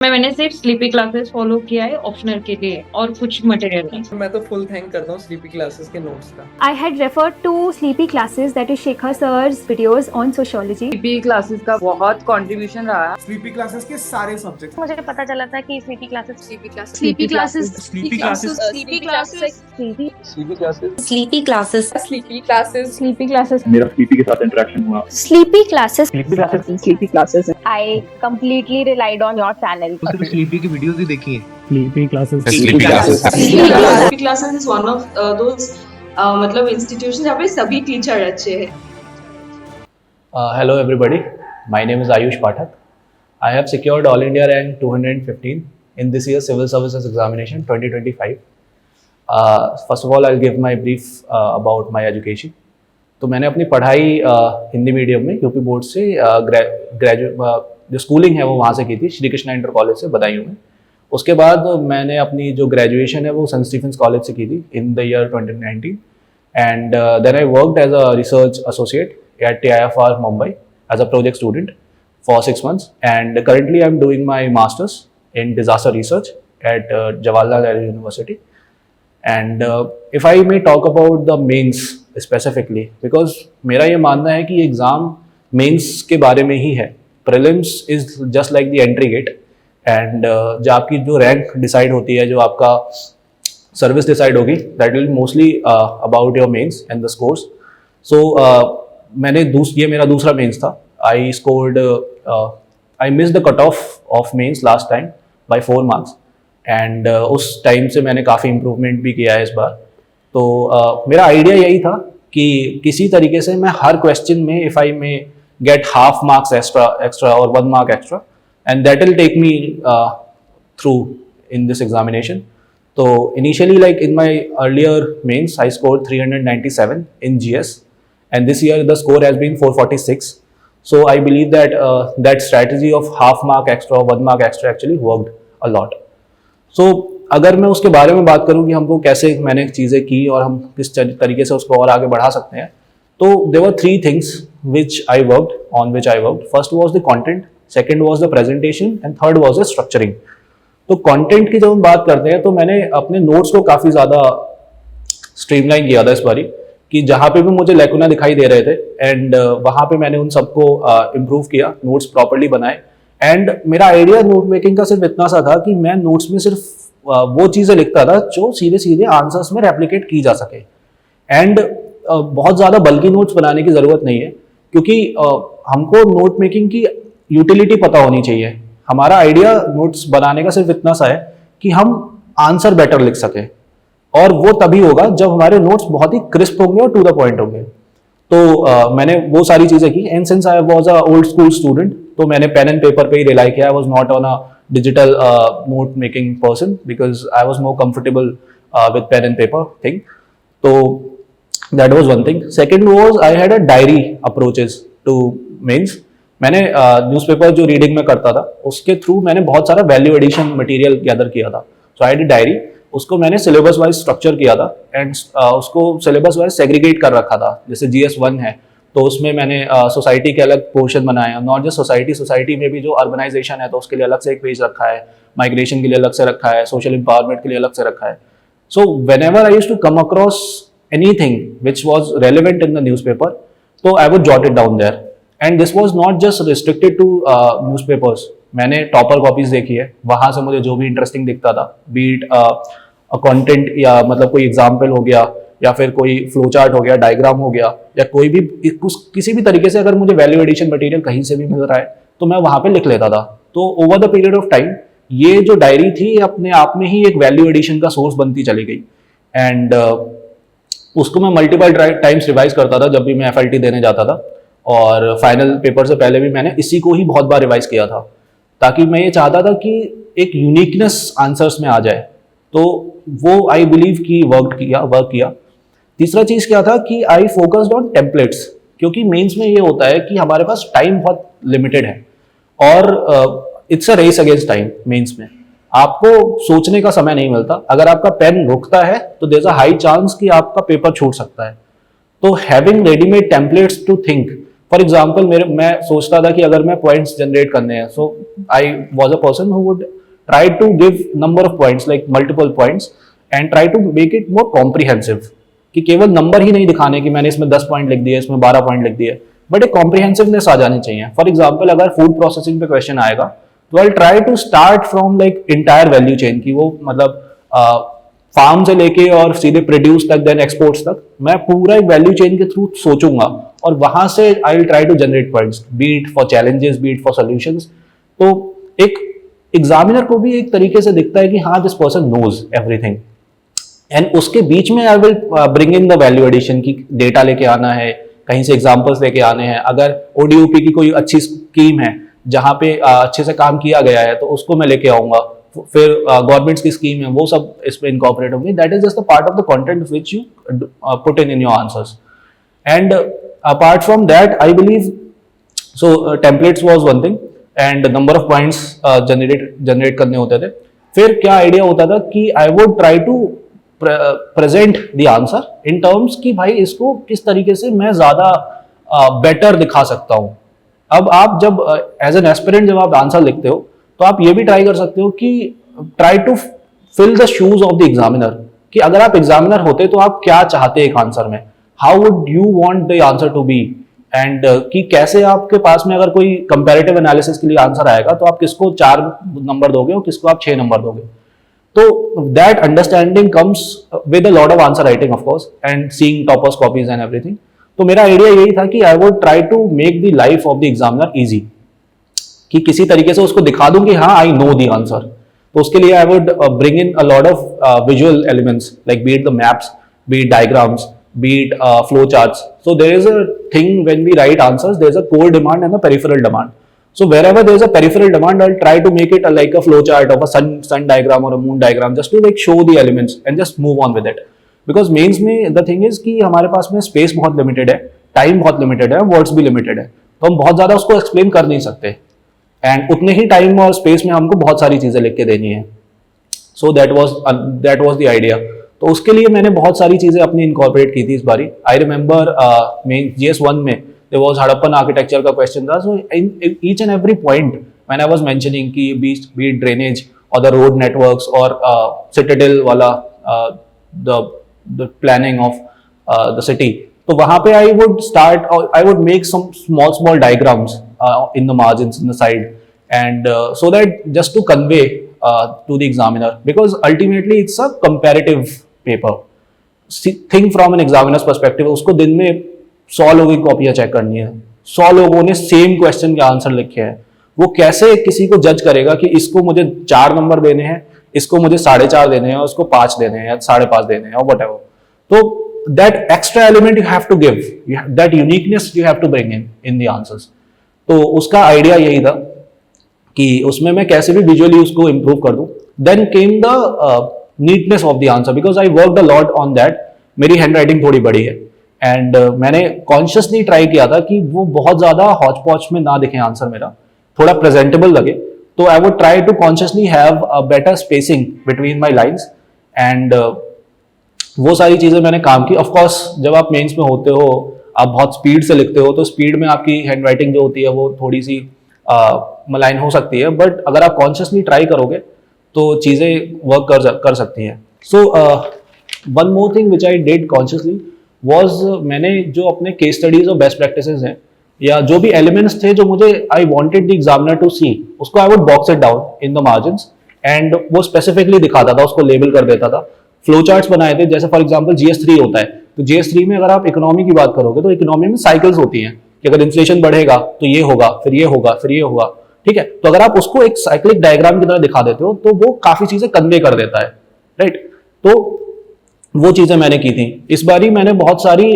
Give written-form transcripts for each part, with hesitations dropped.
मैंने सिर्फ sleepy classes follow किया है ऑप्शनल के लिए और कुछ मटेरियल नहीं। मैं तो फुल थैंक करता हूँ स्लीपी क्लासेस के नोट्स का। I had referred to Sleepy Classes, that is Shekhar sir's videos on sociology. Sleepy classes का बहुत कंट्रीब्यूशन रहा। स्लीपी क्लासेस के सारे सब्जेक्ट्स मुझे पता चला था कि स्लीपी क्लासेस स्लीपी क्लासेस मेरा स्लीपी के साथ इंटरेक्शन हुआ। Sleepy Classes I completely relied on your channel. सिर्फ स्लीपी की वीडियोस ही देखी है। Sleepy classes sleepy classes is one of those मतलब इंस्टीट्यूशन जहाँ पे सभी टीचर अच्छे हैं। Hello everybody, my name is Ayush Pathak. I have secured All India rank 215 in this year's Civil Services Examination 2025. First of all, I'll give my brief about my education. तो मैंने अपनी पढ़ाई Hindi medium में UP board से graduate जो schooling है वो वहाँ से की थी, श्री कृष्णा इंटर कॉलेज से बदायूं में। उसके बाद मैंने अपनी जो ग्रेजुएशन है वो सेंट स्टीफेंस कॉलेज से की थी in the year 2019 and then I worked as a research associate at TIFR Mumbai as a project student for 6 months, and currently I'm doing my masters in disaster research at Jawaharlal Nehru University. And if I may talk about the mains specifically, because मेरा ये मानना है कि exam mains के बारे में ही है, prelims is just like the entry gate, and जो आपकी जो रैंक डिसाइड होती है, जो आपका सर्विस डिसाइड होगी, that will mostly about your mains and the scores. So ये मेरा दूसरा मेंस था. I scored I miss the cut off mains last time by 4 marks, and उस टाइम से मैंने काफ़ी इम्प्रूवमेंट भी किया है इस बार. तो मेरा आइडिया यही था कि किसी तरीके से मैं हर क्वेश्चन में if I may get half marks extra और 1 mark extra, and that will take me through in this examination. तो initially like in my earlier mains I scored 397 in GS, and this year the score has been 446. So I believe that that strategy of half mark extra or 1 mark extra actually worked a lot. So अगर मैं उसके बारे में बात करूं कि हमको कैसे मैंने चीज़ें की और हम किस तरीके से उसको और आगे बढ़ा सकते हैं, तो there were 3 things which I worked. First was the content, second was the presentation, and third was the structuring. तो कंटेंट की जब हम बात करते हैं तो मैंने अपने नोट्स को काफ़ी ज़्यादा स्ट्रीमलाइन किया था इस बारी, कि जहाँ पे भी मुझे लैकुना दिखाई दे रहे थे एंड वहाँ पे मैंने उन सबको इम्प्रूव किया, नोट्स प्रॉपर्ली बनाए. एंड मेरा आइडिया नोट मेकिंग का सिर्फ इतना सा था कि मैं नोट्स में सिर्फ वो चीज़ें लिखता था जो सीधे सीधे आंसर्स में रेप्लिकेट की जा सके. एंड बहुत ज़्यादा बल्कि नोट्स बनाने की ज़रूरत नहीं है, क्योंकि हमको नोट मेकिंग की यूटिलिटी पता होनी चाहिए. हमारा आइडिया नोट्स बनाने का सिर्फ इतना सा है कि हम आंसर बेटर लिख सकें, और वो तभी होगा जब हमारे नोट्स बहुत ही क्रिस्प होंगे और टू द पॉइंट होंगे. तो मैंने वो सारी चीज़ें की. And since I was a old school student, तो मैंने पेन एंड पेपर पे ही रिलाई किया. I was not on a digital note making person because I was more comfortable with pen and paper thing. तो that was one thing. Second was I had a diary approaches to mains. मैंने newspaper जो reading में करता था उसके through मैंने बहुत सारा वैल्यू एडिशन मटेरियल गैदर किया था. सो आई हैड अ डायरी. उसको मैंने सिलेबस वाइज स्ट्रक्चर किया था एंड उसको सिलेबस वाइज सेग्रीगेट कर रखा था. जैसे GS1 है तो उसमें मैंने सोसाइटी के अलग पोर्शन बनाए, नॉट जस्ट सोसाइटी में भी जो अर्बनाइजेशन है तो उसके लिए अलग से एक पेज रखा है, माइग्रेशन के लिए अलग से रखा है, सोशल एम्पावरमेंट के लिए अलग से रखा है. So whenever I used to come across anything which was relevant in the newspaper, तो I would jot it down there. And this was not just restricted to newspapers. मैंने topper copies देखी है, वहाँ से मुझे जो भी interesting दिखता था, बीट कंटेंट या मतलब कोई एग्जाम्पल हो गया या फिर कोई फ्लो चार्ट हो गया, डायग्राम हो गया, या कोई भी किसी भी तरीके से अगर मुझे वैल्यू एडिशन मटेरियल कहीं से भी मिल रहा है तो मैं वहाँ पे लिख लेता था. तो over the period of time ये जो डायरी थी अपने आप में ही एक वैल्यू एडिशन का सोर्स बनती चली गई. एंड उसको मैं मल्टीपल टाइम्स रिवाइज करता था जब भी मैं FLT देने जाता था, और फाइनल पेपर से पहले भी मैंने इसी को ही बहुत बार रिवाइज किया था, ताकि मैं ये चाहता था कि एक यूनिकनेस आंसर्स में आ जाए. तो वो आई बिलीव कि वर्क किया. तीसरा चीज़ क्या था कि आई फोकस्ड ऑन टेम्पलेट्स, क्योंकि मेंस में ये होता है कि हमारे पास टाइम बहुत लिमिटेड है और it's a race against time. Mains में आपको सोचने का समय नहीं मिलता. अगर आपका पेन रुकता है तो there is a high chance कि आपका पेपर छूट सकता है. तो having readymade templates to think for example मैं सोचता था कि अगर मैं पॉइंट्स जनरेट करने हैं, so I was a person who would try to give number of points like multiple points and try to make it more comprehensive, कि केवल नंबर ही नहीं दिखाने कि मैंने इसमें 10 पॉइंट लिख दिए, इसमें 12 पॉइंट लिख दिए, बट एक कॉम्प्रिहेंसिवनेस आ जानी चाहिए। फॉर एग्जाम्पल अगर फूड प्रोसेसिंग पे क्वेश्चन आएगा तो I try to start from like entire value chain, की वो मतलब फार्म से लेके और सीधे प्रोड्यूस तक देन एक्सपोर्ट्स तक मैं पूरा एक वैल्यू चेन के थ्रू सोचूंगा और वहां से I will try to generate points, bit for challenges, bit for solutions. तो एक एग्जामिनर को भी एक तरीके से दिखता है कि हाँ this person knows everything, and उसके बीच में I will bring in the value addition की डेटा लेके आना है, कहीं से एग्जांपल्स लेके आने हैं। अगर ओडीओपी की कोई अच्छी स्कीम है जहां पे अच्छे से काम किया गया है तो उसको मैं लेके आऊंगा, फिर गवर्नमेंट्स की स्कीम है वो सब इसमें इनकॉर्पोरेट होंगी। That is just the part of the content which you put in your answers, and apart from that I believe so templates was one thing and number of points generate करने होते थे। फिर क्या idea होता था कि I would try to present the answer in terms कि भाई इसको किस तरीके से मैं ज्यादा बेटर दिखा सकता हूं। अब आप जब एज एन एस्पिरेंट जब आप आंसर लिखते हो तो आप ये भी ट्राई कर सकते हो कि try to fill the shoes of the examiner, कि अगर आप एग्जामिनर होते तो आप क्या चाहते एक आंसर में, how would you want the answer to be, and कि कैसे आपके पास में अगर कोई कंपैरेटिव एनालिसिस के लिए आंसर आएगा तो आप किसको 4 नंबर दोगे और किसको आप 6 नंबर दोगे। तो that understanding comes with a lot of answer writing of course and seeing toppers copies and everything. तो मेरा आइडिया यही था कि I would try to make the life of the examiner easy, कि किसी तरीके से उसको दिखा दूं कि हाँ आई नो द आंसर। तो उसके लिए I would bring in a lot of visual elements like B it the maps, B it diagrams, be it flow charts. So there is a thing when we write answers, there is a core demand and a peripheral demand. So wherever there is a peripheral demand, I'll try to make it like a flow chart of a sun diagram or a moon diagram, just to like show the elements and just move on with it. Because mains में the thing is कि हमारे पास में space बहुत limited है, time बहुत limited है, words भी limited है, तो हम बहुत ज़्यादा उसको explain कर नहीं सकते, and उतने ही time और space में हमको बहुत सारी चीज़ें लिख के देनी है। So that was the idea. तो उसके लिए मैंने बहुत सारी चीजें अपनी इनकॉर्पोरेट की थी इस बारी। आई रिमेंबर मेन GS1 में देयर वाज हड़प्पन आर्किटेक्चर का क्वेश्चन था। So in each and every point when I was mentioning कि बी ड्रेनेज और द रोड नेटवर्क्स और सिटाडेल वाला the planning of the city, तो वहां पे I would make some small diagrams in the margins in the side, and so that just to convey to the examiner, because ultimately it's a comparative paper. Think from an examiner's perspective, उसको दिन में 100 लोगों की कॉपियां check करनी है, 100 लोगों ने सेम क्वेश्चन के आंसर लिखे हैं, वो कैसे किसी को जज करेगा कि इसको मुझे 4 नंबर देने हैं, इसको मुझे 4.5 देने हैं, उसको 5 देने हैं या 5.5 देने हैं और whatever. तो that extra element you have to give, that uniqueness you have to bring in the answers. तो उसका आइडिया यही था कि उसमें मैं कैसे भी विजुअली उसको इम्प्रूव कर दूं। Then came the neatness of the answer, because I worked a lot on that. मेरी हैंड राइटिंग थोड़ी बड़ी है एंड मैंने कॉन्शियसली ट्राई किया था कि वो बहुत ज्यादा हॉच पॉच में ना दिखे आंसर, मेरा थोड़ा प्रेजेंटेबल लगे। तो I would try to consciously have a better spacing between my lines, and वो सारी चीजें मैंने काम की। ऑफकोर्स जब आप मेंस में होते हो, आप बहुत स्पीड से लिखते हो, तो स्पीड में आपकी हैंड राइटिंग जो होती है वो थोड़ी सी मलाइन हो सकती है, बट अगर आप कॉन्शियसली ट्राई करोगे तो चीज़ें वर्क कर सकती हैं। So one more thing which I did consciously was, मैंने जो अपने केस स्टडीज और बेस्ट प्रैक्टिसेस हैं या जो भी एलिमेंट्स थे जो मुझे I wanted the examiner to see, उसको I would box it down in the margins and वो स्पेसिफिकली दिखाता था, उसको लेबल कर देता था। फ्लो चार्ट्स बनाए थे, जैसे फॉर एग्जाम्पल GS3 होता है, तो GS3 में अगर आप इकोनॉमी की बात करोगे तो इकोनॉमी में साइकिल्स होती हैं कि अगर इन्फ्लेशन बढ़ेगा तो ये होगा, फिर ये होगा, फिर ये होगा, ठीक है। तो अगर आप उसको एक साइक्लिक डायग्राम की तरह दिखा देते हो तो वो काफी चीजें कन्वे कर देता है, राइट। तो वो चीजें मैंने की थी। इस बारी मैंने बहुत सारी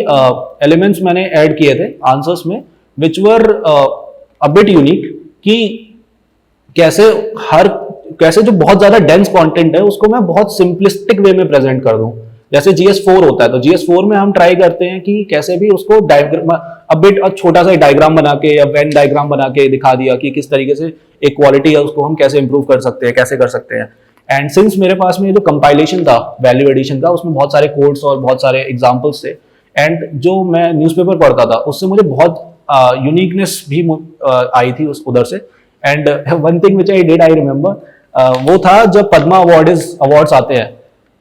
एलिमेंट्स मैंने ऐड किए थे आंसर्स में विच वर अ बिट यूनिक, कि कैसे जो बहुत ज्यादा डेंस कंटेंट है उसको मैं बहुत सिंपलिस्टिक वे में प्रेजेंट कर दूं। जैसे GS4 होता है, तो GS4 में हम ट्राई करते हैं कि कैसे भी उसको डायग्राम छोटा सा डायग्राम बना के या वेन डायग्राम बना के दिखा दिया कि किस तरीके से एक क्वालिटी है उसको हम कैसे इंप्रूव कर सकते हैं, कैसे कर सकते हैं। एंड सिंस मेरे पास में जो कंपाइलेशन था, वैल्यू एडिशन का, उसमें बहुत सारे कोड्स और बहुत सारे एग्जाम्पल्स थे, एंड जो मैं न्यूज़पेपर पढ़ता था उससे मुझे बहुत यूनिकनेस भी आई थी उस उधर से. And one thing which I did, I remember, वो था जब पद्मा अवार्ड्स आते हैं,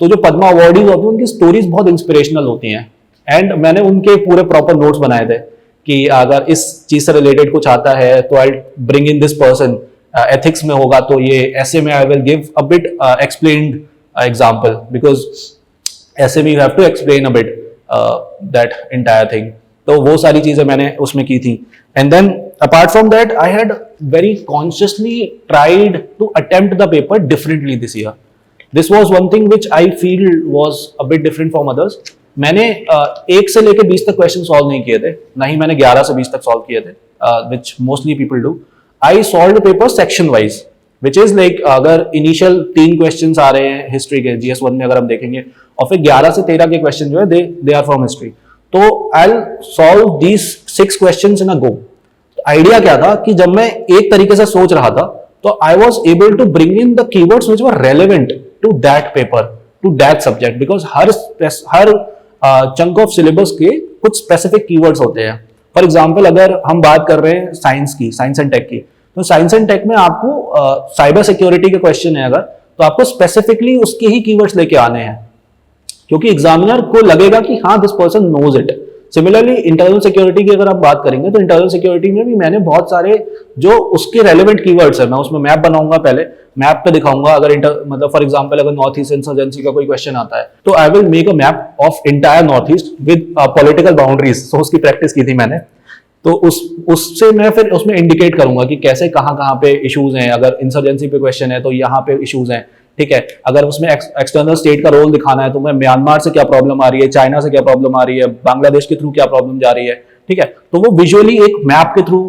तो जो पद्मा अवार्डीज होते हैं उनकी स्टोरीज बहुत इंस्पिरेशनल होती हैं. एंड मैंने उनके पूरे प्रॉपर नोट्स बनाए थे कि अगर इस चीज से रिलेटेड कुछ आता है तो I bring in this person. Ethics में होगा तो ये, ऐसे में I will give a bit explained example, because ऐसे में you have to explain a bit that entire thing. तो वो सारी चीजें मैंने उसमें की थी. And then apart from that I had very consciously tried to attempt the paper differently this year. This was one thing which I feel was a bit different from others. मैंने 1 से लेकर 20 तक क्वेश्चन सॉल्व नहीं किए थे, ना ही मैंने 11 से 20 तक सॉल्व किए थे, which mostly people do. I solve paper section wise, which is like अगर इनिशियल 3 क्वेश्चन आ रहे हैं हिस्ट्री के GS1 में अगर हम देखेंगे, और फिर 11 से 13 के क्वेश्चन जो है दे आर फ्रॉम हिस्ट्री, तो I will solve these 6 question in a go. Idea क्या था कि जब मैं एक तरीके से सोच रहा था तो I was able to bring in the keywords which were relevant to that paper, to that subject, because हर चंक ऑफ सिलेबस के कुछ स्पेसिफिक कीवर्ड्स होते हैं. फॉर एग्जाम्पल अगर हम बात कर रहे हैं साइंस एंड टेक की, तो साइंस एंड टेक में आपको साइबर सिक्योरिटी के क्वेश्चन है अगर, तो आपको स्पेसिफिकली उसके ही कीवर्ड्स लेके आने हैं, क्योंकि एग्जामिनर को लगेगा कि हाँ this person knows it. Similarly internal security की अगर आप बात करेंगे तो इंटरनल सिक्योरिटी में भी मैंने बहुत सारे जो उसके रेलेवेंट कीवर्ड्स है, मैं उसमें मैप बनाऊंगा, पहले मैप पे दिखाऊंगा. अगर मतलब फॉर एग्जांपल अगर नॉर्थ ईस्ट इंसर्जेंसी का कोई क्वेश्चन आता है तो I will make a map of entire north east with political boundaries. So उसकी प्रैक्टिस की थी मैंने, तो उससे मैं फिर उसमें इंडिकेट करूंगा कि कैसे कहाँ पे इश्यूज हैं. अगर इंसर्जेंसी पे क्वेश्चन है तो यहाँ पे इश्यूज हैं, ठीक है. अगर उसमें एक्सटर्नल स्टेट का रोल दिखाना है तो मैं म्यांमार से क्या प्रॉब्लम आ रही है, चाइना से क्या प्रॉब्लम आ रही है, बांग्लादेश के थ्रू क्या प्रॉब्लम जा रही है, ठीक है. तो वो विजुअली एक मैप के थ्रू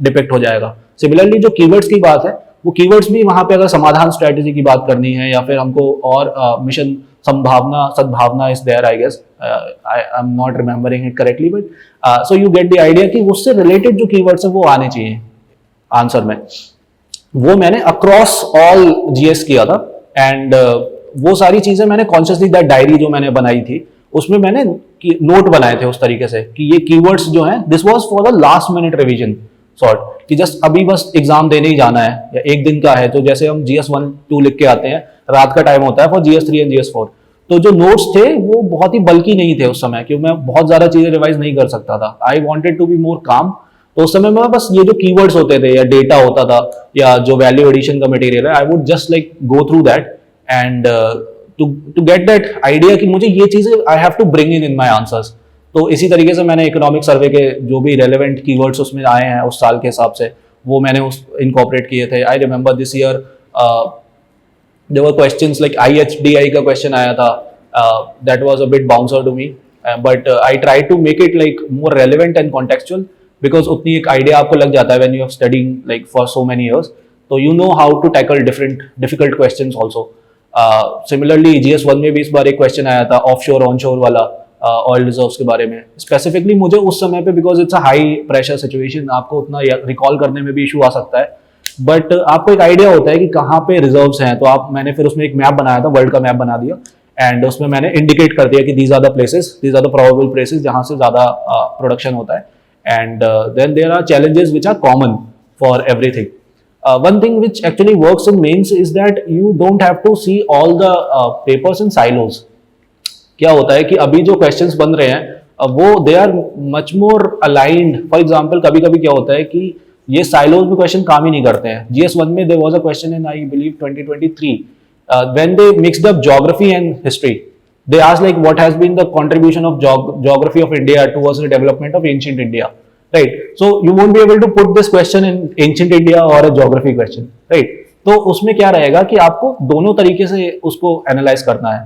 डिपेक्ट हो जाएगा. सिमिलरली जो कीवर्ड्स की बात है, वो कीवर्ड्स भी वहां पे अगर समाधान स्ट्रेटेजी की बात करनी है या फिर हमको और mission Sadbhavana is there, I guess, I am not remembering it correctly, but so you get the idea कि उससे रिलेटेड जो कीवर्ड्स है वो आने चाहिए आंसर में. वो मैंने अक्रॉस ऑल GS किया था. एंड वो सारी चीजें मैंने कॉन्शियसली, दैट डायरी जो मैंने बनाई थी उसमें मैंने नोट बनाए थे उस तरीके से कि ये कीवर्ड्स जो हैं, this was for the last minute revision sort, कि जस्ट अभी बस एग्जाम देने ही जाना है या एक दिन का है, तो जैसे हम GS1 2 लिख के आते हैं, रात का टाइम होता है फॉर GS3 एंड GS4. तो जो नोट्स थे वो बहुत ही बल्कि नहीं थे उस समय, क्योंकि मैं बहुत ज्यादा चीजें रिवाइज नहीं कर सकता था. I wanted to be more calm. तो उस समय में बस ये जो कीवर्ड्स होते थे या डेटा होता था या जो वैल्यू एडिशन का मटेरियल है, I would just like go through that and to get that idea कि मुझे ये चीजें I have to bring in my answers. तो इसी तरीके से मैंने इकोनॉमिक सर्वे के जो भी रेलेवेंट कीवर्ड्स उसमें आए हैं उस साल के हिसाब से, वो मैंने उस इनकॉर्पोरेट किए थे. I remember this year there were questions like IHDI का क्वेश्चन आया था, that was a bit bouncer to me, but I try to make it like more relevant and contextual, because उतनी एक आइडिया आपको लग जाता है when you have studying like for so many years, तो you know how to tackle difficult questions also. Similarly GS1 में भी इस बार एक क्वेश्चन आया था ऑफशोर ऑनशोर वाला, ऑयल रिजर्व्स के बारे में. स्पेसिफिकली मुझे उस समय पे, because it's a high pressure situation, आपको उतना रिकॉल करने में भी इशू आ सकता है, बट आपको एक आइडिया होता है कि कहाँ पे रिजर्व्स हैं. तो मैंने फिर उसमें एक मैप बनाया था, वर्ल्ड का मैप बना दिया, एंड उसमें मैंने इंडिकेट कर दिया कि these are the places, these are the probable places जहाँ से ज्यादा प्रोडक्शन होता है. And then there are challenges which are common for everything. One thing which actually works in mains is that you don't have to see all the papers in silos. क्या होता है कि अभी जो questions बन रहे हैं वो they are much more aligned. For example, कभी कभी क्या होता है कि ये silos में question काम ही नहीं करते हैं. GS1 में there was a question in I believe 2023 when they mixed up geography and history. They asked like what has been the contribution of geography of India towards the development of ancient India, right? So you won't be able to put this question in ancient India or a geography question, right? तो उसमें क्या रहेगा कि आपको दोनों तरीके से उसको एनालाइज करना है.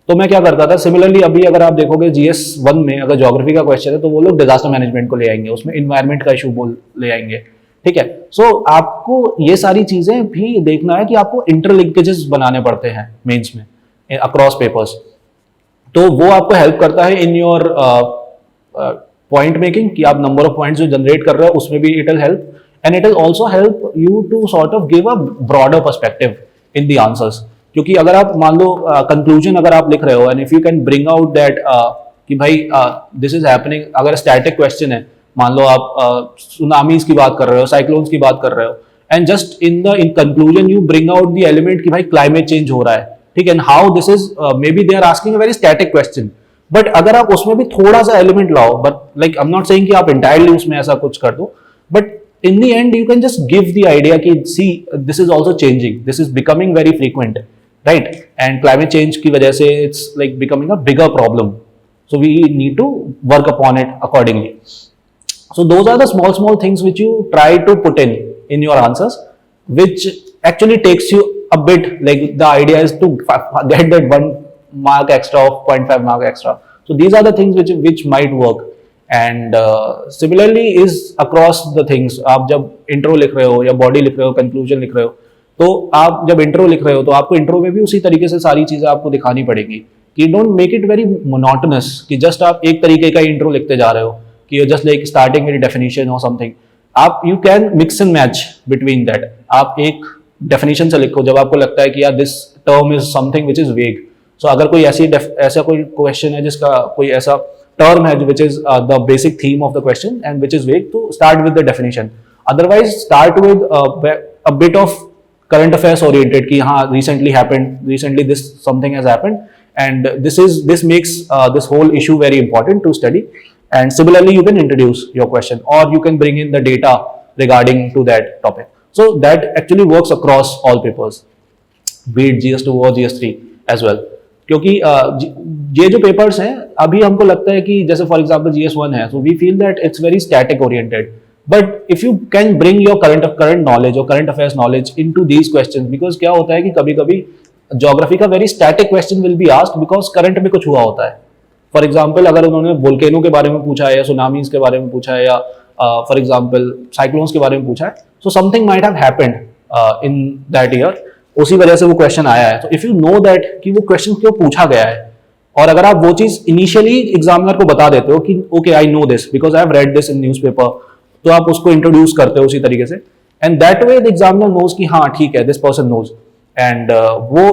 तो मैं क्या करता था, सिमिलरली अभी अगर आप देखोगे GS1 में अगर ज्योग्राफी का क्वेश्चन है तो वो लोग डिजास्टर मैनेजमेंट को ले आएंगे, उसमें इन्वायरमेंट का इशू ले आएंगे, ठीक है. सो आपको ये सारी चीजें भी देखना है कि आपको इंटरलिंकेजेस बनाने पड़ते हैं मेंस में अक्रॉस पेपर्स. तो वो आपको हेल्प करता है इन योर पॉइंट मेकिंग, कि आप नंबर ऑफ पॉइंट्स जो जनरेट कर रहे हो उसमें भी it will help, and it will also help you to sort of give a broader perspective in the answers. क्योंकि अगर आप मान लो कंक्लूजन अगर आप लिख रहे हो and if you can bring out that कि भाई दिस इज हैपनिंग, अगर स्टैटिक क्वेश्चन है मान लो आप सुनामीज की बात कर रहे हो, साइक्लोन्स की बात कर रहे हो, and just in conclusion you bring out the element कि भाई क्लाइमेट चेंज हो रहा है, ठीक है, and how this is maybe they are asking a very static question, but अगर आप उसमें भी थोड़ा सा एलिमेंट लाओ, but like I am not saying कि आप इंटायरली उसमें ऐसा कुछ कर दो, but in the end you can just give the idea ki see this is also changing, this is becoming very frequent, right, and climate change ki wajah se it's like becoming a bigger problem, so we need to work upon it accordingly. So those are the small things which you try to put in your answers, which actually takes you a bit, like the idea is to get that 1 mark extra or 0.5 mark extra. So these are the things which might work. And similarly is across the things, आप जब intro लिख रहे हो या body लिख रहे हो, conclusion लिख रहे हो, तो आप जब इंट्रो लिख रहे हो तो आपको इंट्रो में भी उसी तरीके से सारी चीजें आपको दिखानी पड़ेगी कि don't make it very monotonous कि जस्ट आप एक तरीके का इंट्रो लिखते जा रहे हो कि just like starting with definition और समथिंग. आप you can mix and match between that. आप एक डेफिनेशन से लिखो जब आपको लगता है कि यार this term is something which is vague. So अगर कोई ऐसा कोई क्वेश्चन है जिसका कोई ऐसा term है which is the basic theme of the question and which is vague, to start with the definition. Otherwise start with a bit of current affairs oriented कि हाँ recently this something has happened and this makes this whole issue very important to study. And similarly you can introduce your question or you can bring in the data regarding to that topic. So that actually works across all papers, be it GS2 or GS3 as well. क्योंकि ये जो papers हैं अभी हमको लगता है कि जैसे फॉर एग्जांपल GS1 है, so we feel that it's very static oriented, but if you can bring your current knowledge और current affairs knowledge into these questions, because क्या होता है कि कभी कभी ज्योग्राफी का very static question will be asked because current में कुछ हुआ होता है. फॉर एग्जाम्पल अगर उन्होंने वोल्केनो के बारे में पूछा है या सुनामीज के बारे में पूछा है या फॉर एग्जाम्पल साइक्लोन्स के बारे में पूछा है, so something might have happened in that year, उसी वजह से वो क्वेश्चन आया है. तो इफ यू नो दैट कि वो क्वेश्चन क्यों पूछा गया है और अगर आप वो चीज इनिशियली एग्जामिनर को बता देते हो कि okay I know this because I have read this in newspaper, तो आप उसको इंट्रोड्यूस करते हो उसी तरीके से, and that way the examiner knows कि हाँ ठीक है दिस पर्सन नोज, एंड वो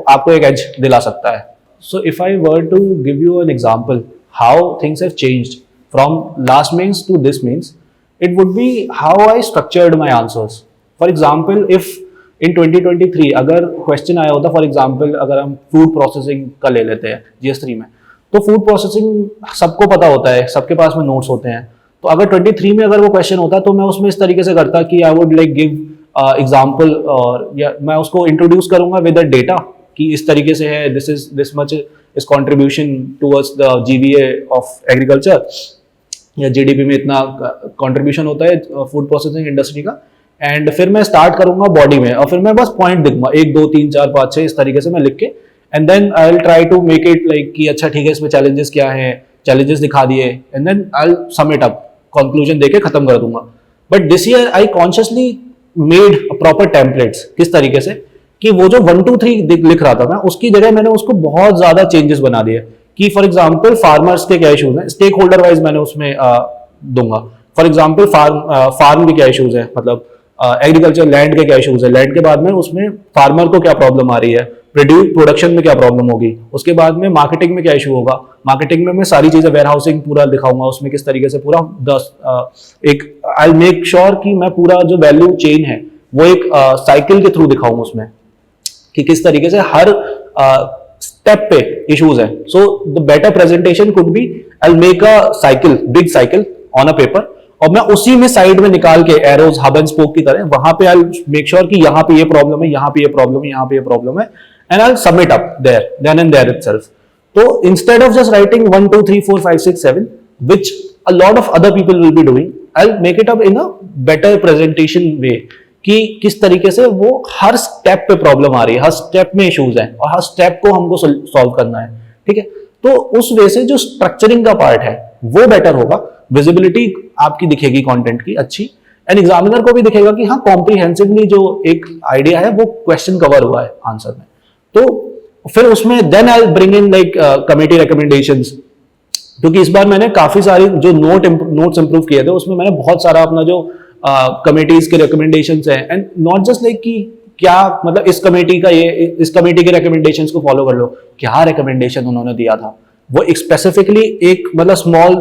आपको एक एज दिला सकता है. So if I were to give you an example how things have changed from last mains to this mains, it would be how I structured my answers. For example if in 2023 अगर question आया होता, for example अगर हम food processing का ले लेते हैं GS3 में, तो फूड प्रोसेसिंग सबको पता होता है, सबके पास में नोट्स होते हैं, तो अगर 23 में अगर वो क्वेश्चन होता तो मैं उसमें इस तरीके से करता कि I would like give example और या मैं उसको इंट्रोड्यूस करूंगा विद द डेटा कि इस तरीके से है, this much is contribution towards the GVA of agriculture या GDP में इतना कंट्रीब्यूशन होता है फूड प्रोसेसिंग इंडस्ट्री का, एंड फिर मैं स्टार्ट करूंगा बॉडी में और फिर मैं बस पॉइंट दिखूंगा 1 2 3 4 5 6 इस तरीके से मैं लिख के, and then I will try to make it like कि अच्छा ठीक है इसमें चैलेंजेस क्या है, चैलेंजेस दिखा दिए, and then I will sum it up, conclusion देके खत्म कर दूंगा. But this year I consciously made proper templates, किस तरीके से कि वो जो 1 2 3 लिख रहा था मैं, उसकी जगह मैंने उसको बहुत ज्यादा चेंजेस बना दिए कि फॉर एग्जाम्पल फार्मर्स के क्या इशूज हैं, स्टेक होल्डर वाइज मैंने उसमें दूंगा. फॉर एग्जाम्पल फार्म के क्या इशूज है, मतलब एग्रीकल्चर लैंड के क्या इशूज है, लैंड के बाद में उसमें फार्मर को क्या प्रॉब्लम आ रही है, प्रोडक्शन में क्या प्रॉब्लम होगी, उसके बाद में मार्केटिंग में क्या इशू होगा, मार्केटिंग में मैं सारी चीजें वेयर हाउसिंग पूरा दिखाऊंगा उसमें किस तरीके से पूरा एक आई मेक श्योर कि मैं पूरा जो वैल्यू चेन है वो एक साइकिल के थ्रू दिखाऊंगा उसमें कि किस तरीके से हर स्टेप पे इश्यूज है. So the better presentation could be I make a cycle, big cycle on a paper, और मैं उसी में साइड में निकाल के एरोज हब एंड स्पोक की तरह वहां पे आई मेक श्योर कि यहाँ पे ये प्रॉब्लम है, यहाँ पे ये प्रॉब्लम है, यहाँ पे ये प्रॉब्लम है, and I submit up there then and there itself. तो instead of just writing 1 2 3 4 5 6 7 which a lot of other people will be doing, I make it up in a better presentation way कि किस तरीके से वो हर step पे problem आ रही है, हर step में इश्यूज हैं और हर स्टेप को हमको सॉल्व करना है. ठीक है, तो उस वे से जो स्ट्रक्चरिंग का पार्ट है वो बेटर होगा, विजिबिलिटी आपकी दिखेगी कंटेंट की अच्छी, एंड एग्जामिनर को भी दिखेगा कि हाँ कॉम्प्रिहेंसिवली जो एक आइडिया है वो क्वेश्चन कवर हुआ है आंसर में. तो फिर उसमें then I bring in like committee recommendations, क्योंकि इस बार मैंने काफी सारी जो नोट्स इंप्रूव किए थे उसमें मैंने बहुत सारा अपना जो कमेटीज के रिकमेंडेशंस है, एंड नॉट जस्ट लाइक कि क्या मतलब इस कमेटी का ये इस कमेटी के रिकमेंडेशंस को फॉलो कर लो, क्या रिकमेंडेशन उन्होंने दिया था, वो एक स्पेसिफिकली एक मतलब स्मॉल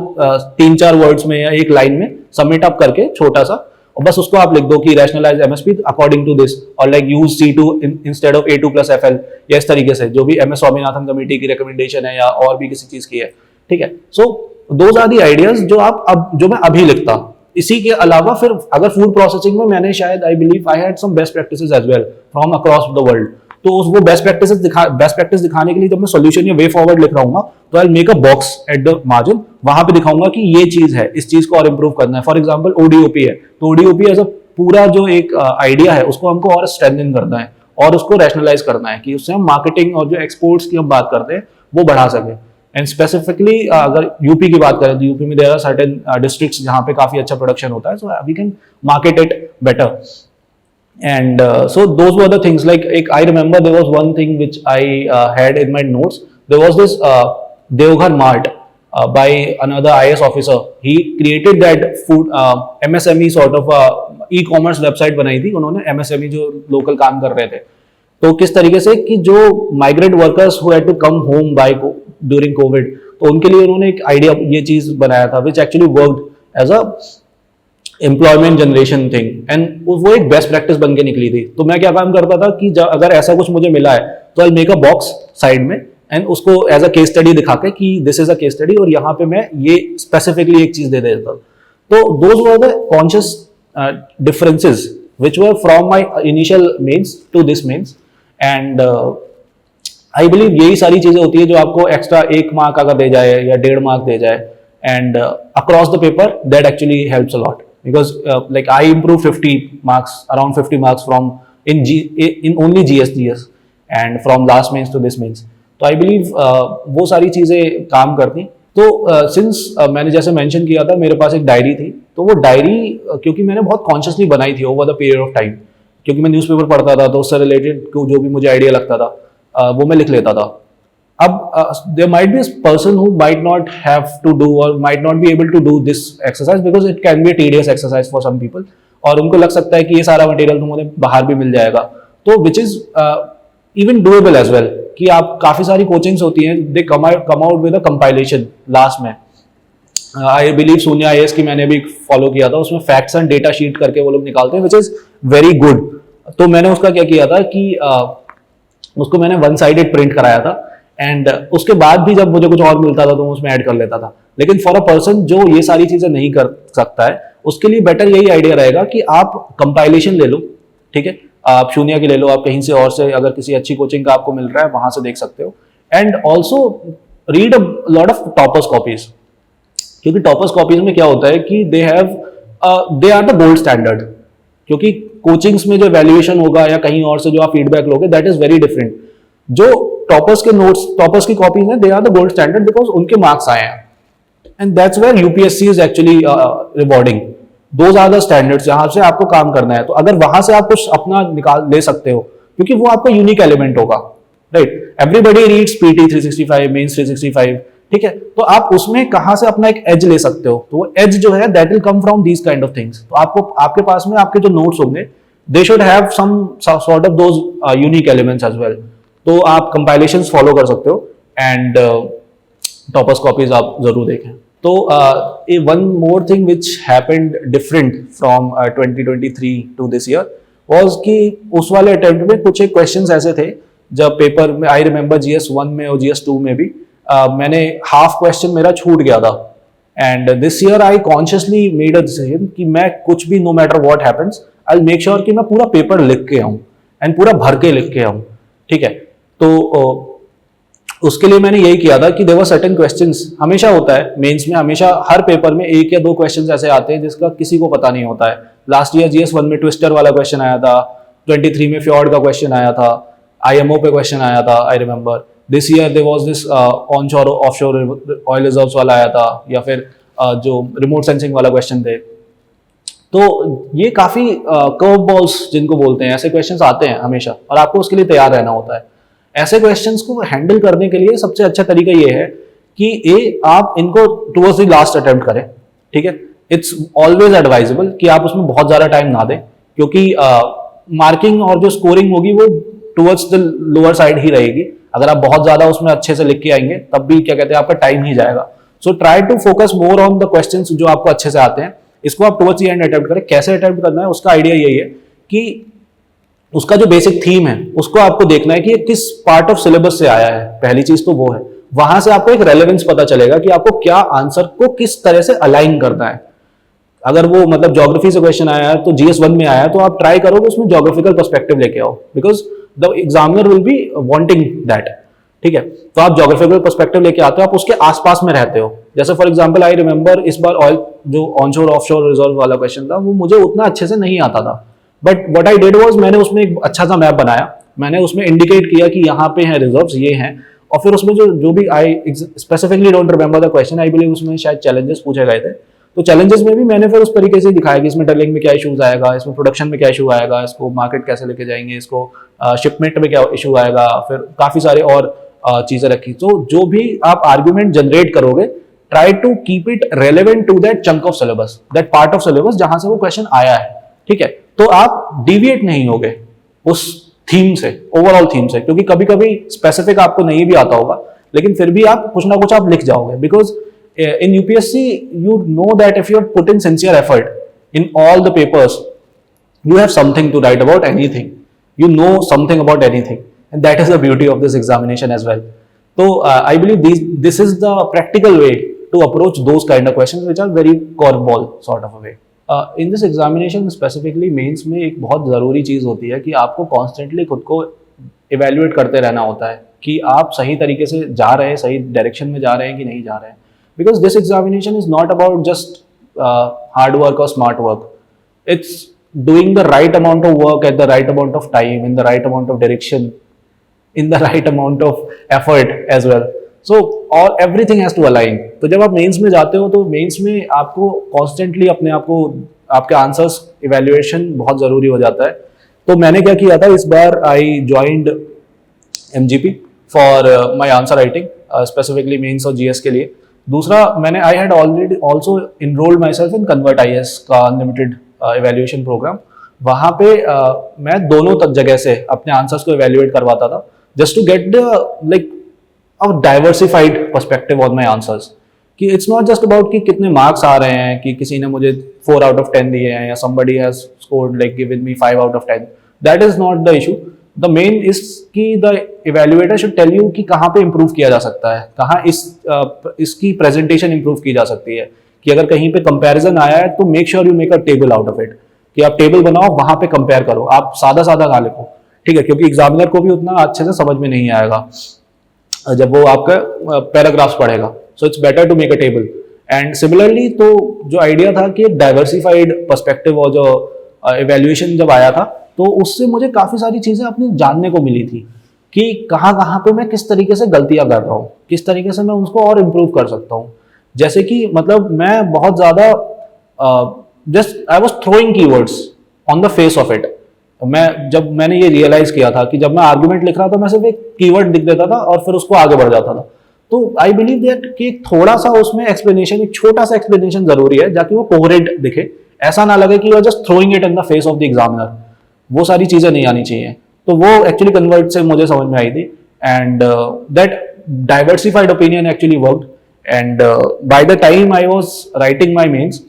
3-4 वर्ड्स में या एक लाइन में सबमिट अप करके छोटा सा, और बस उसको आप लिख दो कि rationalise MSP according to this, और like use C2 instead of A2 + FL, या इस तरीके से जो भी MS स्वामीनाथन कमेटी की रिकमेंडेशन है या और भी किसी चीज की है, ठीक है। So those are the ideas जो मैं अभी लिखता। इसी के अलावा फिर अगर फूड प्रोसेसिंग में मैंने शायद I believe I had some best practices as well from across the world, तो वो बेस्ट प्रैक्टिस दिखाने के लिए जब मैं सॉल्यूशन या वे फॉरवर्ड लिख रहा हूँ तो आई make a box at the margin, वहां पे दिखाऊंगा कि ये चीज है, इस चीज को और इंप्रूव करना है। फॉर एग्जांपल ODOP है, तो ODOP एज अ पूरा जो एक आइडिया है उसको हमको और स्ट्रेंथन करना है और उसको रैशनलाइज करना है कि उससे हम मार्केटिंग और जो एक्सपोर्ट्स की हम बात करते हैं वो बढ़ा सके। एंड स्पेसिफिकली अगर यूपी की बात करें तो यूपी में देयर आर सर्टेन डिस्ट्रिक्ट्स जहाँ पे काफी अच्छा प्रोडक्शन होता है, so we can market it better. And so those were the things, like I remember there was one thing which I had in my notes. There was this Deoghar Mart by another IAS officer. He created that food MSME sort of e-commerce website बनाई थी उन्होंने, MSME जो local काम कर रहे थे। तो किस तरीके से कि जो migrant workers who had to come home during COVID, तो उनके लिए उन्होंने एक आइडिया ये चीज बनाया था which actually worked as a employment generation thing, and वो एक बेस्ट प्रैक्टिस बन के निकली थी। तो मैं क्या काम करता था कि अगर ऐसा कुछ मुझे मिला है तो आई मेक अ बॉक्स साइड में एंड उसको एज अ केस स्टडी दिखा के कि this is a case study, और यहाँ पे मैं ये स्पेसिफिकली एक चीज दे देता। तो those were the conscious differences which were from my initial mains to this mains, and I believe यही सारी चीजें होती है जो आपको एक्स्ट्रा 1 मार्क अगर दे जाए या 1.5 मार्क दे जाए, and across the paper that actually helps a lot. Because like I improved 50 marks, around 50 marks from in only GS and from last mains to this mains. तो I believe वो सारी चीजें काम करती। तो since मैंने जैसे मेंशन किया था मेरे पास एक डायरी थी, तो वो डायरी क्योंकि मैंने बहुत कॉन्शियसली बनाई थी over the period of time, क्योंकि मैं न्यूज़पेपर पढ़ता था तो उससे रिलेटेड जो भी मुझे आइडिया लगता था वो मैं लिख लेता था। अब there might be a person who might not have to do or might not be able to do this exercise because it can be a tedious exercise for some people, और उनको लग सकता है कि ये सारा मटेरियल तो मुझे बाहर भी मिल जाएगा, तो which is even doable as well, कि आप काफी सारी कोचिंग्स होती हैं, they come out with a compilation last में। आई बिलीव सोनिया IAS की मैंने भी फॉलो किया था, उसमें फैक्ट्स एंड डेटा शीट करके वो लोग निकालते हैं which is very good। तो मैंने उसका क्या किया था कि उसको मैंने 1 साइडेड प्रिंट कराया था, एंड उसके बाद भी जब मुझे कुछ और मिलता था तो मैं उसमें ऐड कर लेता था। लेकिन फॉर अ पर्सन जो ये सारी चीजें नहीं कर सकता है उसके लिए बेटर यही आइडिया रहेगा कि आप कंपाइलेशन ले लो, ठीक है, आप शून्य की ले लो, आप कहीं से और से अगर किसी अच्छी कोचिंग का आपको मिल रहा है वहां से देख सकते हो, and also read a lot of toppers copies, क्योंकि टॉपर्स कॉपीज में क्या होता है कि they are the gold standard, क्योंकि कोचिंग्स में जो वैल्यूएशन होगा या कहीं और से जो आप फीडबैक लोगे दैट इज वेरी डिफरेंट। जो टॉपर्स के नोट्स, टॉपर्स की कॉपीज हैं, they are the gold standard because उनके मार्क्स आए हैं, and that's where UPSC is actually rewarding. Those are the standards जहां से आपको काम करना है, तो अगर वहां से आप कुछ अपना निकाल ले सकते हो क्योंकि वो आपका यूनिक एलिमेंट होगा, right. Everybody reads PT 365, mains 365, ठीक है, तो आप उसमें कहां से अपना एक एज ले सकते हो, तो वो एज जो है that will come from these kind of things. तो आपको आपके पास में आपके जो नोट्स होंगे they should have some sort of those unique elements as well. तो आप कंपाइलेशंस फॉलो कर सकते हो, एंड टॉपर्स कॉपीज आप जरूर देखें। तो one more thing which happened different from 2023 to this year was कि उस वाले अटेम्प्ट में कुछ एक क्वेश्चंस ऐसे थे जब पेपर में, आई रिमेंबर GS1 में और GS2 में भी मैंने हाफ क्वेश्चन मेरा छूट गया था, and this year I consciously made a decision कि मैं कुछ भी no matter what happens I will make sure कि मैं पूरा पेपर लिख के आऊं एंड पूरा भर के लिख के आऊं, ठीक है। तो उसके लिए मैंने यही किया था कि देयर वर सर्टेन क्वेश्चंस, हमेशा होता है मेंस में, हमेशा हर पेपर में 1 या 2 क्वेश्चंस ऐसे आते हैं जिसका किसी को पता नहीं होता है। लास्ट ईयर GS1 में ट्विस्टर वाला क्वेश्चन आया था, 23 में फ्यॉर्ड का क्वेश्चन आया था, IMO पे क्वेश्चन आया था, I remember. This year there was this onshore offshore oil reserves वाला आया था, या फिर जो रिमोट सेंसिंग वाला क्वेश्चन थे। तो ये काफी कर्व बॉल्स जिनको बोलते हैं, ऐसे क्वेश्चंस आते हैं हमेशा, और आपको उसके लिए तैयार रहना होता है। ऐसे क्वेश्चंस को हैंडल करने के लिए सबसे अच्छा तरीका ये है कि आप इनको टुवर्ड्स द लास्ट अटेम्प्ट करें, ठीक है। इट्स ऑलवेज एडवाइजेबल कि आप उसमें बहुत ज्यादा टाइम ना दें, क्योंकि मार्किंग और जो स्कोरिंग होगी वो टुवर्ड्स द लोअर साइड ही रहेगी। अगर आप बहुत ज्यादा उसमें अच्छे से लिख के आएंगे तब भी क्या कहते हैं आपका टाइम ही जाएगा। So try to focus more on the questions जो आपको अच्छे से आते हैं, इसको आप टुवर्ड्स द एंड अटेम्प्ट करें। कैसे अटेम्प्ट करना है उसका आइडिया यही है कि उसका जो बेसिक थीम है उसको आपको देखना है कि ये किस पार्ट ऑफ सिलेबस से आया है, पहली चीज तो वो है। वहां से आपको एक रेलेवेंस पता चलेगा कि आपको क्या आंसर को किस तरह से अलाइन करना है। अगर वो मतलब ज्योग्राफी से क्वेश्चन आया है तो GS1 में आया है तो आप ट्राई करोगे उसमें ज्योग्राफिकल पर्सपेक्टिव लेके आओ, because the examiner will be wanting that. ठीक है, तो आप ज्योग्राफिकल पर्सपेक्टिव लेके आते हो, आप उसके आसपास में रहते हो। जैसे फॉर एग्जांपल आई रिमेंबर इस बार ऑयल जो ऑनशोर ऑफशोर रिजर्व वाला क्वेश्चन था वो मुझे उतना अच्छे से नहीं आता था, but what I did was मैंने उसमें एक अच्छा सा मैप बनाया, मैंने उसमें इंडिकेट किया कि यहाँ पे हैं रिजर्व्स, ये हैं, और फिर उसमें जो भी I specifically don't remember the question, I believe उसमें शायद चैलेंजेस पूछे गए थे, तो चैलेंजेस में भी मैंने फिर उस तरीके से दिखाया कि इसमें ड्रिलिंग में क्या इशूज आएगा, इसमें प्रोडक्शन में क्या इशू आएगा, इसको मार्केट कैसे लेके जाएंगे, इसको शिपमेंट में क्या इशू आएगा, फिर काफी सारे और चीजें रखी। तो जो भी आप आर्ग्यूमेंट जनरेट करोगे try to keep it relevant to that chunk of syllabus, that part of syllabus जहां से वो क्वेश्चन आया है। ठीक है, तो आप डिविएट नहीं होगे उस थीम से, ओवरऑल थीम से, क्योंकि कभी कभी स्पेसिफिक आपको नहीं भी आता होगा लेकिन फिर भी आप कुछ ना कुछ आप लिख जाओगे, because in UPSC you know that if you have put in sincere effort in all the papers you have something to write about anything, you know something about anything, and that is the beauty of this examination as well. So I believe this is the practical way to approach those kind of questions which are very curveball sort of a way. In this examination specifically mains में एक बहुत ज़रूरी चीज़ होती है कि आपको constantly खुद को evaluate करते रहना होता है कि आप सही तरीके से जा रहे हैं, सही डायरेक्शन में जा रहे हैं कि नहीं जा रहे हैं। Because this examination is not about just hard work or smart work. It's doing the right amount of work at the right amount of time, in the right amount of direction, in the right amount of effort as well. So all everything has to align. तो जब आप mains में जाते हो तो mains में आपको constantly अपने आप को आपके आंसर्स इवेल्युएशन बहुत ज़रूरी हो जाता है। तो मैंने क्या किया था, इस बार I joined MGP for my answer writing, specifically mains और GS के लिए। दूसरा मैंने I had already also enrolled my self in convert IAS का अनलिमिटेड इवेल्युएशन प्रोग्राम। वहाँ पे मैं दोनों जगह से अपने आंसर्स को इवेल्युएट करवाता था, just to get the like a diversified perspective on my answers, कि इट्स नॉट जस्ट अबाउट कि कितने मार्क्स आ रहे हैं, कि किसी ने मुझे 4 out of 10 दिए हैं या somebody has scored like given me 5 out of 10. That is not the issue. The main is कि the evaluator should tell you कि कहाँ पे improve किया जा सकता है, कहाँ इसकी presentation improve की जा सकती है, कि अगर कहीं पे comparison आया है तो make sure you make a table out of it, कि आप table बनाओ, वहाँ पे compare करो, आप सादा सादा ना लिखो। ठीक है, क्योंकि एग्जामिनर को भी उतना अच्छे से समझ में नहीं आएगा जब वो आपका पैराग्राफ्स पढ़ेगा। So it's better to make a table. And similarly तो जो आइडिया था कि डाइवर्सिफाइड पर्सपेक्टिव और जो इवेल्युएशन जब आया था तो उससे मुझे काफ़ी सारी चीज़ें अपनी जानने को मिली थी कि कहाँ कहाँ पे मैं किस तरीके से गलतियाँ कर रहा हूँ, किस तरीके से मैं उसको और इम्प्रूव कर सकता हूँ। जैसे कि मतलब मैं बहुत ज़्यादा just I was throwing keywords on the face of it. जब मैंने ये रियलाइज किया था कि जब मैं आर्गुमेंट लिख रहा था मैं सिर्फ एक कीवर्ड लिख देता था और फिर उसको आगे बढ़ जाता था। तो आई बिलीव दैट कि थोड़ा सा उसमें एक्सप्लेनेशन, एक छोटा सा एक्सप्लेनेशन जरूरी है जाकि वो कोहेरेंट दिखे, ऐसा ना लगे कि you are just throwing it in the face of the examiner. वो सारी चीजें नहीं आनी चाहिए। तो वो एक्चुअली कन्वर्ट से मुझे समझ में आई थी and that diversified opinion actually worked. And by the time I was writing my mains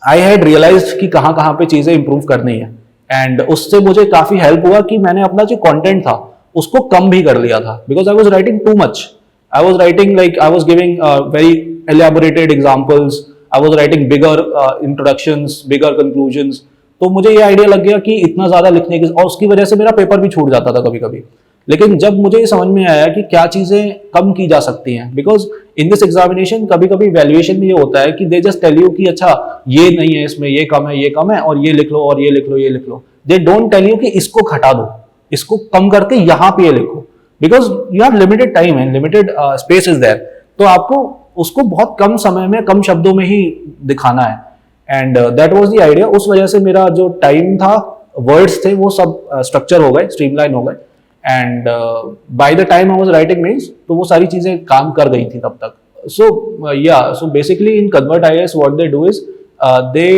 I had realized कि कहाँ कहाँ पे चीजें इंप्रूव करनी है। एंड उससे मुझे काफी हेल्प हुआ कि मैंने अपना जो कंटेंट था उसको कम भी कर लिया था, because I was writing too much. I was writing like I was giving very elaborated examples. I was writing bigger introductions, bigger conclusions. तो मुझे ये आइडिया लग गया कि इतना ज़्यादा लिखने की, और उसकी वजह से मेरा पेपर भी छूट जाता था कभी कभी। लेकिन जब मुझे ये समझ में आया कि क्या चीज़ें कम की जा सकती हैं, बिकॉज इन दिस एग्जामिनेशन कभी कभी वैल्यूएशन में ये होता है कि दे जस्ट टेल यू कि अच्छा ये नहीं है, इसमें ये कम है और ये लिख लो और ये लिख लो, ये लिख लो। दे डोंट टेल यू कि इसको घटा दो, इसको कम करके यहाँ पे ये लिखो, because you have limited time and limited space is there. तो आपको उसको बहुत कम समय में कम शब्दों में ही दिखाना है। And that was the idea. उस वजह से मेरा जो टाइम था, वर्ड्स थे, वो सब स्ट्रक्चर हो गए, स्ट्रीमलाइन हो गए। And by the time I was writing mains तो वो सारी चीजें काम कर गई थी तब तक। So basically in convert IAS what they do is they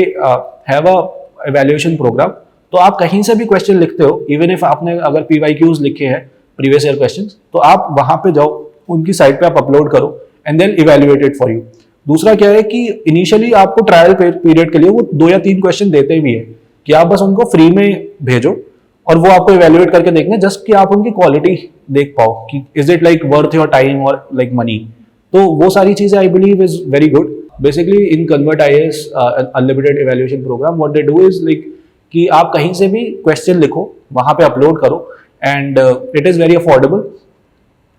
have a evaluation program. तो आप कहीं से भी क्वेश्चन लिखते हो, इवन इफ आपने अगर PYQs लिखे हैं प्रीवियस ईयर क्वेश्चंस, तो आप वहां पे जाओ, उनकी साइट पे आप अपलोड करो and then evaluate it for you. दूसरा क्या है कि इनिशियली आपको ट्रायल पीरियड के लिए वो 2 या 3 क्वेश्चन देते भी है कि आप बस उनको फ्री में भेजो और वो आपको इवेल्युएट करके देखना, जस्ट कि आप उनकी क्वालिटी देख पाओ कि is it like worth your time और लाइक मनी। तो वो सारी चीजें I believe is very good. Basically in convert IAS unlimited evaluation programme what they do is like कि आप कहीं से भी क्वेश्चन लिखो, वहां पे अपलोड करो and it is very affordable.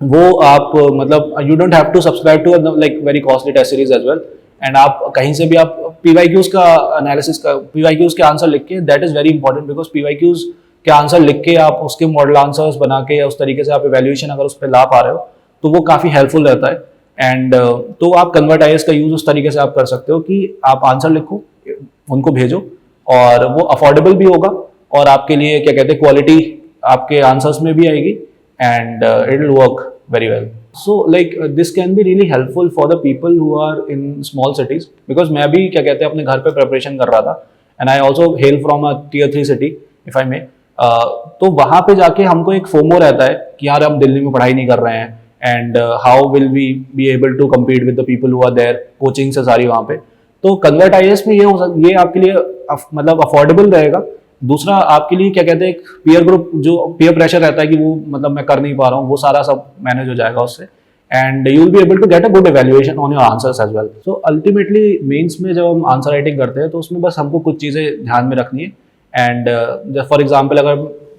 वो आप मतलब you don't have to subscribe to like very costly test series as well, and आप कहीं से भी आप PYQs का एनालिसिस का PYQs के आंसर लिख के, that is very important because PYQs के आंसर लिख के आप उसके मॉडल आंसर्स बना के या उस तरीके से आप इवेल्युएशन अगर उस पर ला पा रहे हो तो वो काफ़ी हेल्पफुल रहता है। एंड तो आप कन्वर्ट IAS का यूज़ उस तरीके से आप कर सकते हो कि आप आंसर लिखो, उनको भेजो और वो अफोर्डेबल भी होगा और आपके लिए क्या कहते हैं क्वालिटी आपके आंसर्स में भी आएगी and it will work very well. So like this can be really helpful for the people who are in small cities because मैं भी क्या कहते हैं अपने घर पे preparation कर रहा था and I also hail from a tier 3 city if I may. तो वहाँ पे जाके हमको एक FOMO रहता है कि यार हम दिल्ली में पढ़ाई नहीं कर रहे हैं and how will we be able to compete with the people who are there, coaching से सारी वहाँ पे। तो कन्वर्ट IAS में ये आपके लिए मतलब अफोर्डेबल रहेगा। दूसरा आपके लिए क्या कहते हैं एक पीयर ग्रुप जो पीयर प्रेशर रहता है कि वो मतलब मैं कर नहीं पा रहा हूँ, वो सारा सब मैनेज हो जाएगा उससे and you will be able to get a good evaluation on your answers as well. So ultimately mains में जब हम आंसर राइटिंग करते हैं तो उसमें बस हमको कुछ चीज़ें ध्यान में रखनी है एंड फॉर एग्जाम्पल अगर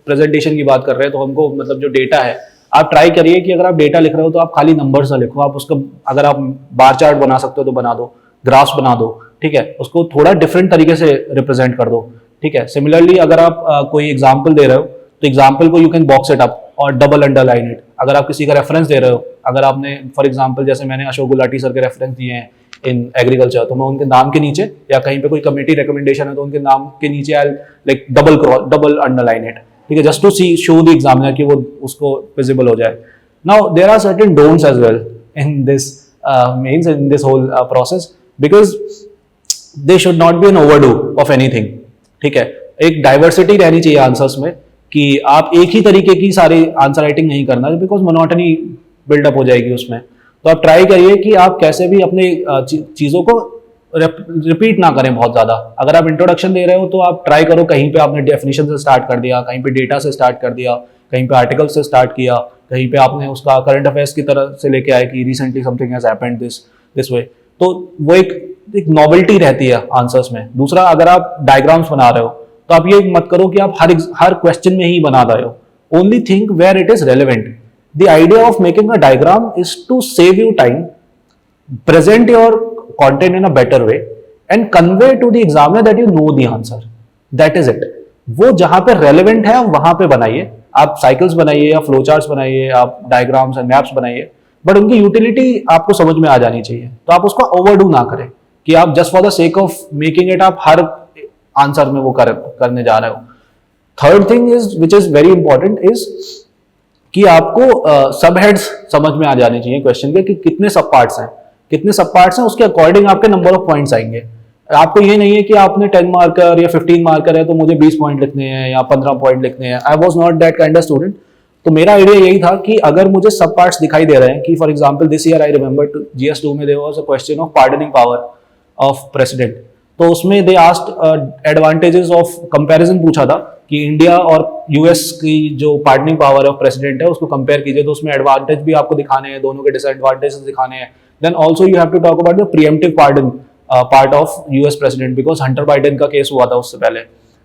प्रेजेंटेशन की बात कर रहे हैं तो हमको मतलब जो डेटा है आप ट्राई करिए कि अगर आप डेटा लिख रहे हो तो आप खाली नंबर से लिखो, आप उसका अगर आप बार चार्ट बना सकते हो तो बना दो, ग्राफ्स बना दो, ठीक है, उसको थोड़ा डिफरेंट तरीके से रिप्रेजेंट कर दो, ठीक है। सिमिलरली अगर आप कोई एग्जाम्पल दे रहे हो तो एग्जाम्पल को you can box it up और डबल अंडरलाइन इट। अगर आप किसी का रेफरेंस दे रहे हो, अगर आपने फॉर एग्जाम्पल जैसे मैंने अशोक गुलाटी सर के रेफरेंस दिए हैं इन एग्रीकल्चर, तो मैं उनके नाम के नीचे या कहीं पे कोई कमेटी रिकमेंडेशन है तो उनके नाम के नीचे I like double underline it, ठीक है, just to see show the examiner कि वो उसको विजिबल हो जाए। Now there are certain don'ts as well in this means in this whole process because they should not be an overdo of anything, ठीक है। एक डाइवर्सिटी रहनी चाहिए आंसर्स में कि आप एक ही तरीके की सारी आंसर राइटिंग नहीं करना बिकॉज मोनोटनी बिल्डअप हो जाएगी उसमें। तो आप ट्राई करिए कि आप कैसे भी अपने चीज़ों को रिपीट ना करें बहुत ज़्यादा। अगर आप इंट्रोडक्शन दे रहे हो तो आप ट्राई करो कहीं पे आपने डेफिनेशन से स्टार्ट कर दिया, कहीं पे डेटा से स्टार्ट कर दिया, कहीं पे आर्टिकल से स्टार्ट किया, कहीं पे आपने उसका करंट अफेयर्स की तरह से लेके आए कि recently something has happened this way. तो वो एक नॉवेल्टी रहती है आंसर्स में। दूसरा, अगर आप डायग्राम्स बना रहे हो तो आप ये मत करो कि आप हर क्वेश्चन में ही बना रहे हो। Only think where it is relevant. The idea of making a diagram is to save you time, present your content in a better way and convey to the examiner that you know the answer. That is it. वो जहां पे relevant है वहां पे बनाइए। आप cycles बनाइए या फ्लो चार्ट्स बनाइए, आप डायग्राम्स एंड मैप्स बनाइए, बट उनकी यूटिलिटी आपको समझ में आ जानी चाहिए। तो आप उसको ओवरडू ना करें कि आप just for the sake of making it आप हर आंसर में वो करने जा रहे हो। Third thing is which is very important is कि आपको सब हेड्स समझ में आ जाने चाहिए क्वेश्चन के कि कितने सब पार्ट्स हैं, कितने सब पार्ट्स हैं, उसके अकॉर्डिंग आपके नंबर ऑफ पॉइंट्स आएंगे। आपको ये नहीं है कि आपने 10 मार्कर या 15 मार्कर है तो मुझे 20 पॉइंट लिखने हैं या 15 पॉइंट लिखने हैं। आई was not that kind of student. तो मेरा आइडिया यही था कि अगर मुझे सब पार्ट्स दिखाई दे रहे हैं कि for example this year I remember GS2 में there was a question of pardoning power of president. तो उसमें they asked advantages of comparison पूछा था कि इंडिया और यूएस की जो पार्डनिंग पावर ऑफ प्रेसिडेंट है उसको कंपेयर कीजिए। तो उसमें एडवांटेज भी आपको दिखाने हैं, दोनों के डिसएडवांटेजेस दिखाने हैं। Then also you have to talk about the preemptive pardon part of US president because Hunter Biden का केस हुआ था उससे पहले,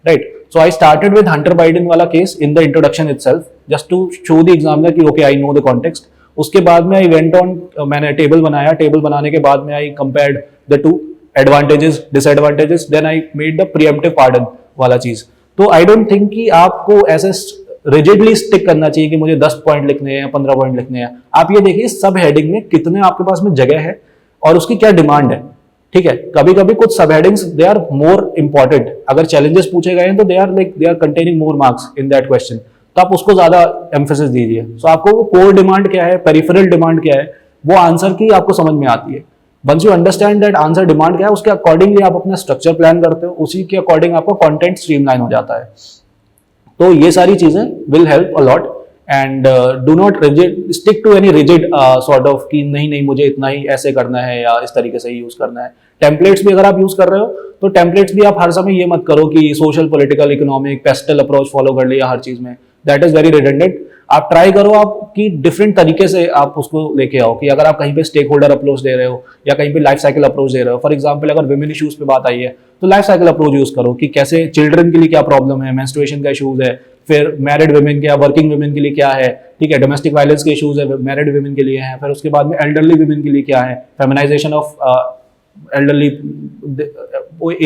right? So I started with Hunter Biden वाला case in the introduction itself just to show the examiner कि okay I know the context. उसके बाद में I went on, मैंने टेबल बनाया, टेबल बनाने के बाद में I compared the two advantages, disadvantages, then I made the preemptive pardon वाला चीज। तो I don't think कि आपको ऐसे रिजिडली स्टिक करना चाहिए कि मुझे 10 पॉइंट लिखने हैं या 15 पॉइंट लिखने हैं। आप ये देखिए सब हेडिंग में कितने आपके पास में जगह है और उसकी क्या डिमांड है, ठीक है। कभी कभी कुछ सब headings they are more important. अगर चैलेंजेस पूछे गए हैं तो they are containing more marks in that question, तो आप उसको ज्यादा एम्फेसिस दीजिए। सो आपको वो कोर डिमांड क्या है, पेरिफेरल डिमांड क्या है, वो आंसर की आपको समझ में आती है। Once you understand that answer demand क्या है, उसके अकॉर्डिंगली आप अपना स्ट्रक्चर प्लान करते हो, उसी के अकॉर्डिंग आपका कंटेंट स्ट्रीमलाइन हो जाता है। तो ये सारी चीज़ें will help a lot and do not rigid stick to any rigid sort of कि नहीं मुझे इतना ही ऐसे करना है या इस तरीके से ही यूज़ करना है। टेम्पलेट्स भी अगर आप यूज़ कर रहे हो तो टेम्पलेट्स भी आप हर समय ये मत करो कि social political economic pastel approach follow कर लिया हर चीज़ में, दैट इज़ वेरी रिडंडेंट। आप ट्राई करो आप कि डिफरेंट तरीके से आप उसको लेके आओ कि अगर आप कहीं पे स्टेक होल्डर अप्रोच दे रहे हो या कहीं पे लाइफ साइकिल अप्रोच दे रहे हो, फॉर एग्जांपल अगर विमेन इश्यूज पे बात आई है तो लाइफ साइकिल अप्रोच यूज करो कि कैसे चिल्ड्रन के लिए क्या प्रॉब्लम है, मेंस्ट्रुएशन का इशूज है, फिर मैरिड वुमेन के या वर्किंग वुमेन के लिए क्या है, ठीक है, डोमेस्टिक वायलेंस के इशूज है मैरिड वुमेन के लिए है, फिर उसके बाद में एल्डरली वुमेन के लिए क्या है, feminisation of elderly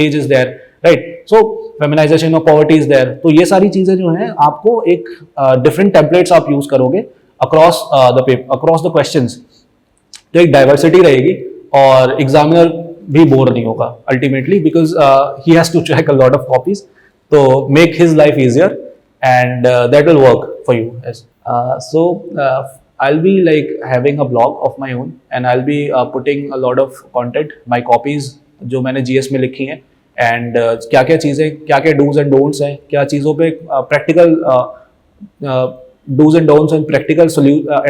age is there, right, so feminisation of poverty is there. तो ये सारी चीजें जो हैं आपको एक डिफरेंट टेम्पलेट्स आप यूज करोगे अक्रॉस द क्वेश्चंस, तो एक डाइवर्सिटी रहेगी और एग्जामिनर भी बोर नहीं होगा ultimately because he has to check a lot of copies, तो make his life easier and that will work for you. Yes. So I'll be like having a blog of my own and I'll be putting a lot of content, my copies जो मैंने GS में लिखी हैं and क्या क्या चीज़ें, क्या क्या do's and don'ts हैं, क्या चीज़ों पे practical do's and don'ts and practical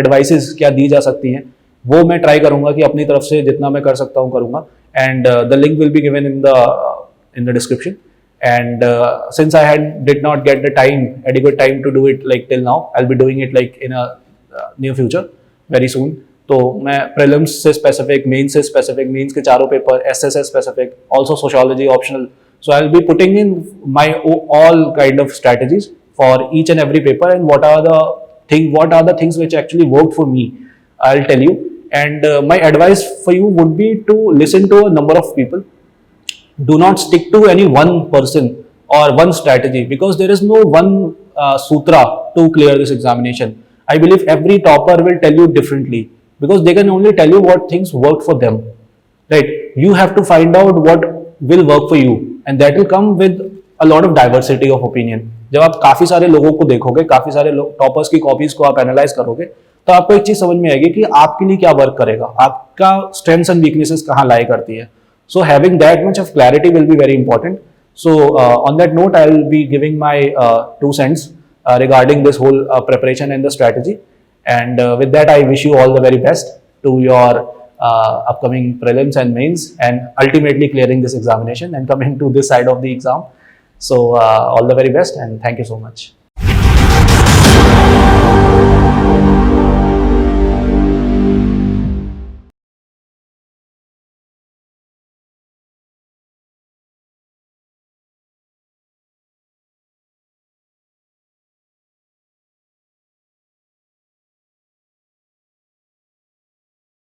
advices क्या दी जा सकती हैं, वो मैं ट्राई करूँगा कि अपनी तरफ से जितना मैं कर सकता हूँ करूँगा and the link will be given in the description. And since I did not get the adequate time to do it like till now, I'll be doing it like in a near future, very soon. तो मैं prelims से specific, mains से specific, mains के चारों paper, SS से specific, also sociology optional. So I'll be putting in my all kind of strategies for each and every paper and what are the things which actually worked for me. I'll tell you. And my advice for you would be to listen to a number of people. Do not stick to any one person or one strategy because there is no one sutra to clear this examination. I believe every topper will tell you differently because they can only tell you what things worked for them, right? You have to find out what will work for you and that will come with a lot of diversity of opinion. जब आप काफ़ी सारे लोगों को देखोगे, काफ़ी सारे toppers की कॉपीज को आप एनालाइज करोगे तो आपको एक चीज़ समझ में आएगी कि आपके लिए क्या वर्क करेगा, आपका स्ट्रेंथ्स एंड वीकनेसेस कहाँ लाई करती है। So having that much of clarity will be very important. So on that note, I'll be giving my 2 cents regarding this whole preparation and the strategy. And with that, I wish you all the very best to your upcoming prelims and mains and ultimately clearing this examination and coming to this side of the exam. So all the very best and thank you so much.